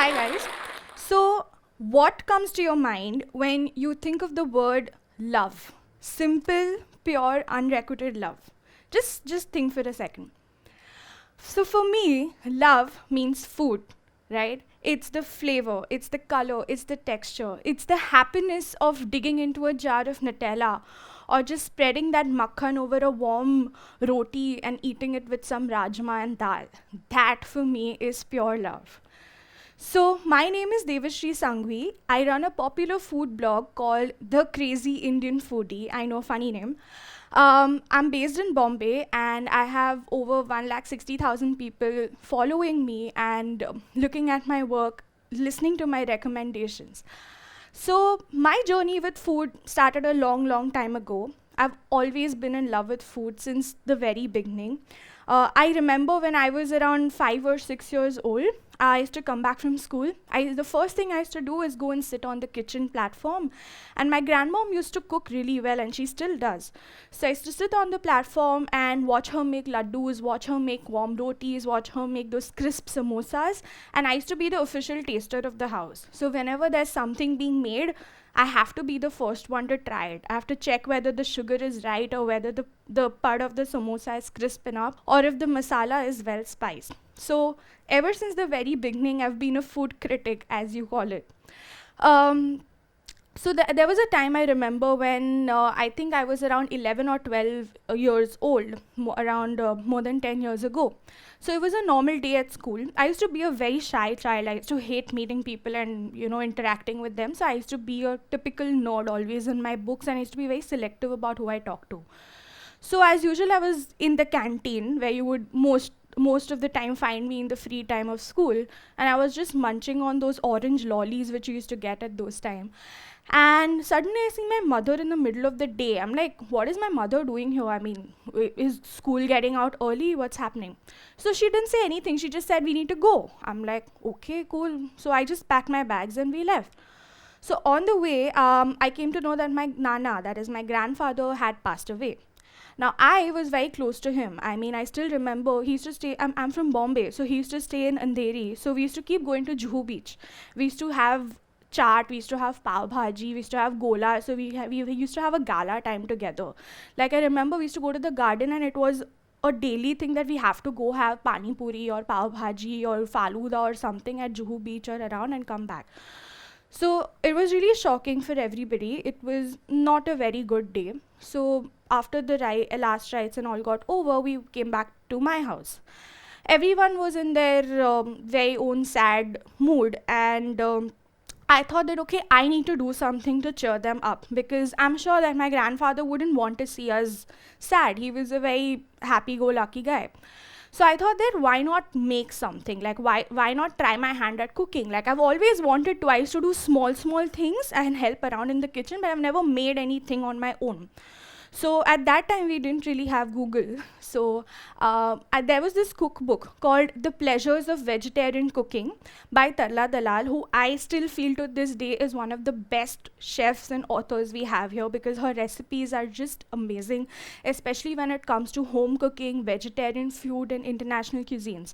Hi guys. So, what comes to your mind when you think of the word love? Simple, pure, unrequited love. Just think for a second. So for me, love means food, right? It's the flavor, it's the color, it's the texture, it's the happiness of digging into a jar of Nutella or just spreading that makhan over a warm roti and eating it with some rajma and dal. That for me is pure love. So, my name is Devashree Sanghvi. I run a popular food blog called The Crazy Indian Foodie. I know, funny name. I'm based in Bombay and I have over 160,000 people following me and looking at my work, listening to my recommendations. So, my journey with food started a long, long time ago. I've always been in love with food since the very beginning. I remember when I was around 5 or 6 years old, I used to come back from school. The first thing I used to do is go and sit on the kitchen platform. And my grandmom used to cook really well, and she still does. So I used to sit on the platform and watch her make laddus, watch her make warm rotis, watch her make those crisp samosas. And I used to be the official taster of the house. So whenever there's something being made, I have to be the first one to try it. I have to check whether the sugar is right or whether the part of the samosa is crisp enough or if the masala is well spiced. So, ever since the very beginning, I've been a food critic, as you call it. Um, there was a time I remember when I think I was around 11 or 12 years old, around more than 10 years ago. So it was a normal day at school. I used to be a very shy child. I used to hate meeting people and interacting with them. So I used to be a typical nerd, always in my books, and I used to be very selective about who I talk to. So as usual, I was in the canteen where you would most of the time find me in the free time of school, and I was just munching on those orange lollies which you used to get at those time. And suddenly I see my mother in the middle of the day. I'm like, what is my mother doing here? I mean, is school getting out early? What's happening? So she didn't say anything. She just said, we need to go. I'm like, okay, cool. So I just packed my bags and we left. So on the way, I came to know that my nana, that is my grandfather, had passed away. Now, I was very close to him. I mean, I still remember he used to stay, I'm from Bombay, so he used to stay in Andheri. So we used to keep going to Juhu Beach. We used to have chaat, we used to have pav bhaji, we used to have gola. So we used to have a gala time together. Like, I remember we used to go to the garden and it was a daily thing that we have to go have pani puri or pav bhaji or faluda or something at Juhu Beach or around and come back. So it was really shocking for everybody. It was not a very good day. So after the last rites and all got over, we came back to my house. Everyone was in their very own sad mood, and I thought that okay, I need to do something to cheer them up because I'm sure that my grandfather wouldn't want to see us sad. He was a very happy-go-lucky guy. So I thought that why not make something? Like why not try my hand at cooking? Like I've always wanted to. I used to do small things and help around in the kitchen, but I've never made anything on my own. So at that time we didn't really have Google. So there was this cookbook called The Pleasures of Vegetarian Cooking by Tarla Dalal, who I still feel to this day is one of the best chefs and authors we have here because her recipes are just amazing, especially when it comes to home cooking, vegetarian food and international cuisines.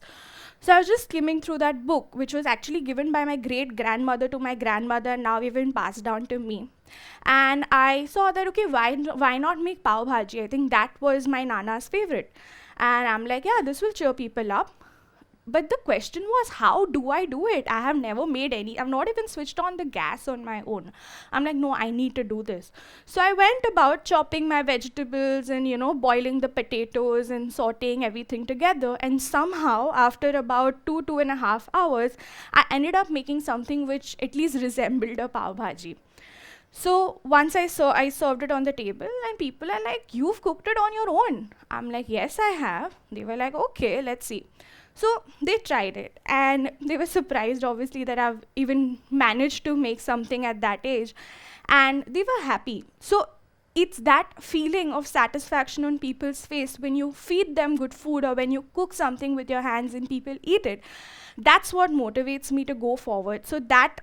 So I was just skimming through that book, which was actually given by my great grandmother to my grandmother and now even passed down to me. And I saw that, okay, why not make pav bhaji? I think that was my nana's favorite. And I'm like, yeah, this will cheer people up. But the question was, how do I do it? I have never made any. I've not even switched on the gas on my own. I'm like, no, I need to do this. So I went about chopping my vegetables and, boiling the potatoes and sauteing everything together. And somehow, after about 2.5 hours, I ended up making something which at least resembled a pav bhaji. So once I served it on the table and people are like, you've cooked it on your own. I'm like, yes, I have. They were like, okay, let's see. So they tried it and they were surprised obviously that I've even managed to make something at that age, and they were happy. So it's that feeling of satisfaction on people's face when you feed them good food or when you cook something with your hands and people eat it. That's what motivates me to go forward. So that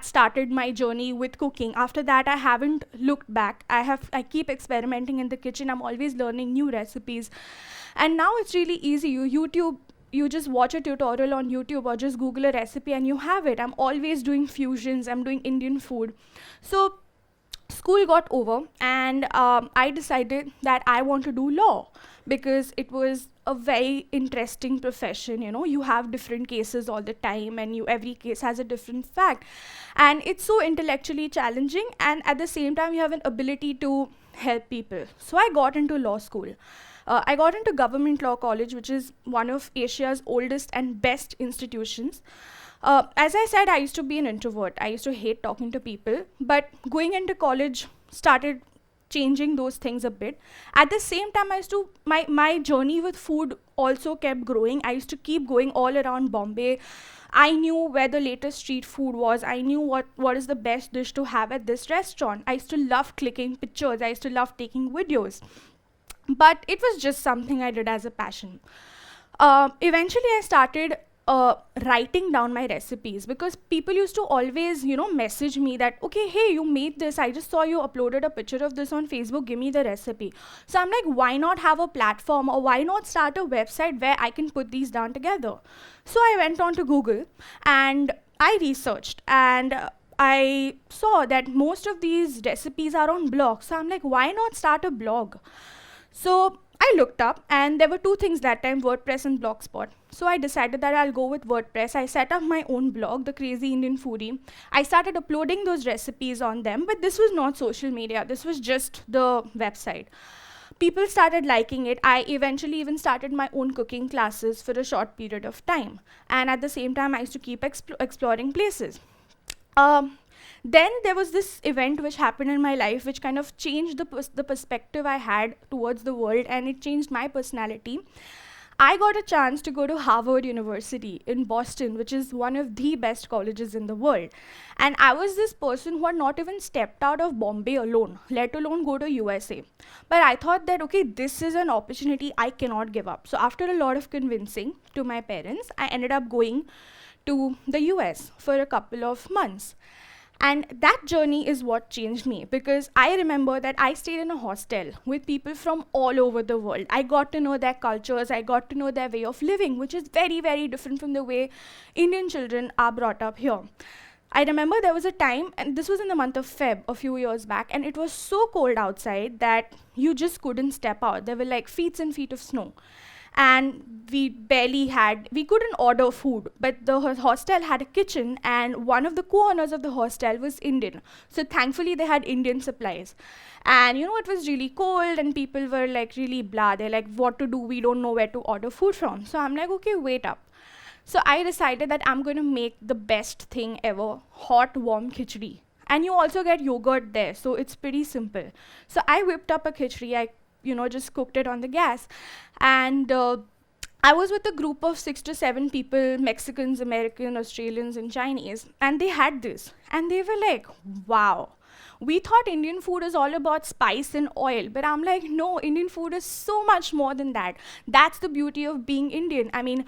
started my journey with cooking. After that, I haven't looked back. I keep experimenting in the kitchen. I'm always learning new recipes, and now it's really easy. You YouTube you just watch a tutorial on YouTube or just Google a recipe and you have it. I'm always doing fusions, I'm doing Indian food. So school got over, and I decided that I want to do law because it was a very interesting profession. You have different cases all the time, and every case has a different fact, and it's so intellectually challenging, and at the same time you have an ability to help people. So I got into law school. I got into Government Law College, which is one of Asia's oldest and best institutions. As I said, I used to be an introvert. I used to hate talking to people, but going into college started changing those things a bit. At the same time, my journey with food also kept growing. I used to keep going all around Bombay. I knew where the latest street food was. I knew what is the best dish to have at this restaurant. I used to love clicking pictures. I used to love taking videos. But it was just something I did as a passion. Eventually, I started writing down my recipes, because people used to always, message me that, okay, hey, you made this. I just saw you uploaded a picture of this on Facebook. Give me the recipe. So I'm like, why not have a platform, or why not start a website where I can put these down together? So I went on to Google and I researched, and I saw that most of these recipes are on blogs. So I'm like, why not start a blog? So I looked up, and there were two things that time, WordPress and Blogspot. So I decided that I'll go with WordPress. I set up my own blog, The Crazy Indian Foodie. I started uploading those recipes on them, but this was not social media. This was just the website. People started liking it. I eventually even started my own cooking classes for a short period of time. And at the same time, I used to keep exploring places. Then there was this event which happened in my life which kind of changed the perspective I had towards the world, and it changed my personality. I got a chance to go to Harvard University in Boston, which is one of the best colleges in the world. And I was this person who had not even stepped out of Bombay alone, let alone go to USA. But I thought that, okay, this is an opportunity I cannot give up. So after a lot of convincing to my parents, I ended up going to the US for a couple of months. And that journey is what changed me, because I remember that I stayed in a hostel with people from all over the world. I got to know their cultures, I got to know their way of living, which is very, very different from the way Indian children are brought up here. I remember there was a time, and this was in the month of Feb a few years back, and it was so cold outside that you just couldn't step out. There were like feet and feet of snow. And we couldn't order food, but the hostel had a kitchen, and one of the co-owners of the hostel was Indian. So thankfully they had Indian supplies. And it was really cold, and people were like really blah. They're like, what to do? We don't know where to order food from. So I'm like, okay, wait up. So I decided that I'm going to make the best thing ever, hot, warm khichdi. And you also get yogurt there, so it's pretty simple. So I whipped up a khichdi. I just cooked it on the gas. And I was with a group of 6 to 7 people, Mexicans, American, Australians, and Chinese. And they had this. And they were like, wow. We thought Indian food is all about spice and oil. But I'm like, no, Indian food is so much more than that. That's the beauty of being Indian. I mean,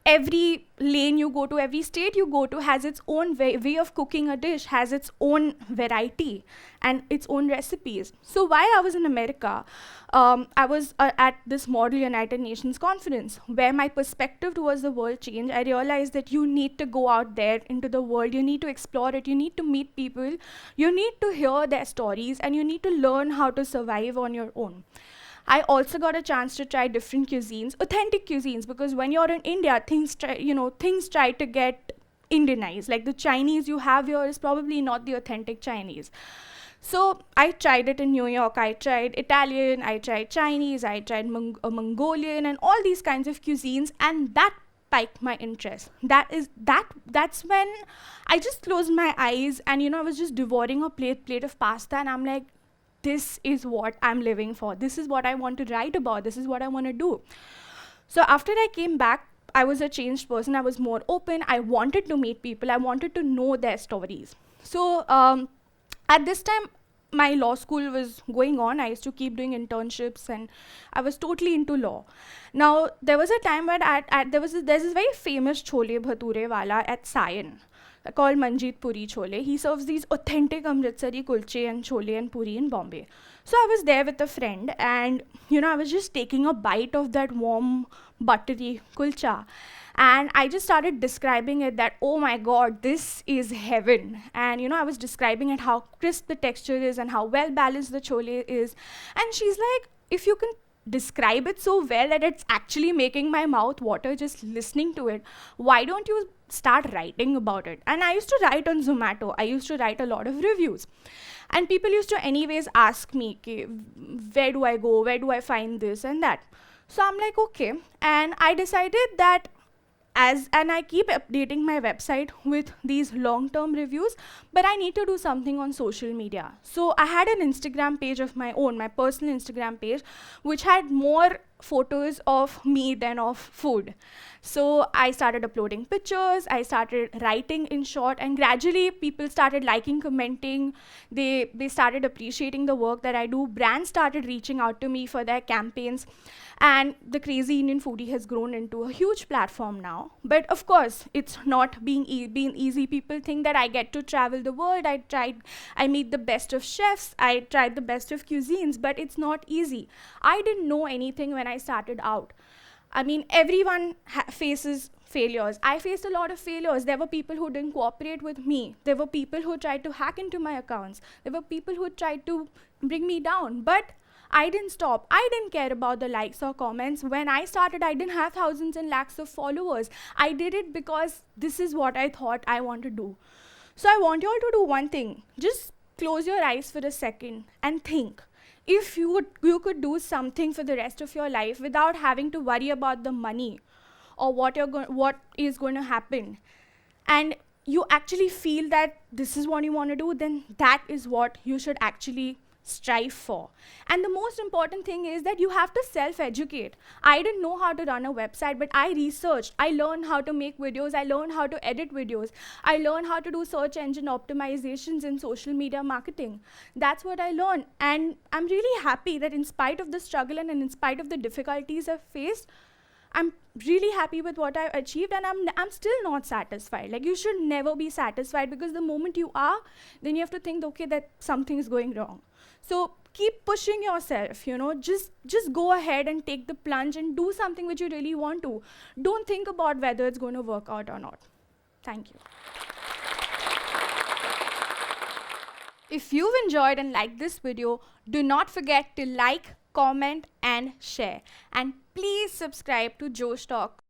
every lane you go to, every state you go to has its own way of cooking a dish, has its own variety and its own recipes. So while I was in America, I was at this Model United Nations conference where my perspective towards the world changed. I realized that you need to go out there into the world, you need to explore it, you need to meet people, you need to hear their stories, and you need to learn how to survive on your own. I also got a chance to try different cuisines, authentic cuisines, because when you're in India, things try to get Indianized. Like the Chinese you have here is probably not the authentic Chinese. So I tried it in New York. I tried Italian, I tried Chinese, I tried Mongolian, and all these kinds of cuisines, and that piqued my interest. That's when I just closed my eyes, and I was just devouring a plate of pasta, and I'm like, this is what I'm living for. This is what I want to write about. This is what I want to do. So after I came back, I was a changed person. I was more open. I wanted to meet people. I wanted to know their stories. So at this time, my law school was going on. I used to keep doing internships, and I was totally into law. Now, there was a time where there's this very famous chole bhature wala at Sion. called Manjeet Puri Chole. He serves these authentic Amritsari kulche and chole and puri in Bombay. So I was there with a friend, and I was just taking a bite of that warm, buttery kulcha. And I just started describing it that, oh my god, this is heaven. And I was describing it, how crisp the texture is and how well balanced the chole is. And she's like, if you can describe it so well that it's actually making my mouth water just listening to it, why don't you start writing about it? And I used to write on Zomato. I used to write a lot of reviews. And people used to anyways ask me, where do I go? Where do I find this and that? So I'm like, okay. And I decided that and I keep updating my website with these long-term reviews, but I need to do something on social media. So I had an Instagram page of my own, my personal Instagram page, which had more photos of me than of food. So I started uploading pictures, I started writing in short, and gradually people started liking, commenting, they started appreciating the work that I do. Brands started reaching out to me for their campaigns, and the Crazy Indian Foodie has grown into a huge platform now. But of course, it's not been easy. People think that I get to travel the world, I meet the best of chefs, I tried the best of cuisines, but it's not easy. I didn't know anything when I started out. I mean, everyone faces failures. I faced a lot of failures. There were people who didn't cooperate with me. There were people who tried to hack into my accounts. There were people who tried to bring me down. But I didn't stop. I didn't care about the likes or comments. When I started, I didn't have thousands and lakhs of followers. I did it because this is what I thought I want to do. So I want you all to do one thing. Just close your eyes for a second and think. If you could do something for the rest of your life without having to worry about the money or what is going to happen, and you actually feel that this is what you want to do, then that is what you should actually strive for. And the most important thing is that you have to self-educate. I didn't know how to run a website, but I researched. I learned how to make videos. I learned how to edit videos. I learned how to do search engine optimizations in social media marketing. That's what I learned. And I'm really happy that in spite of the struggle and in spite of the difficulties I've faced, I'm really happy with what I've achieved, and I'm still not satisfied. Like, you should never be satisfied, because the moment you are, then you have to think, okay, that something is going wrong. So keep pushing yourself, just go ahead and take the plunge and do something which you really want to. Don't think about whether it's going to work out or not. Thank you. If you've enjoyed and liked this video, do not forget to like, comment, and share. And please subscribe to Josh Talk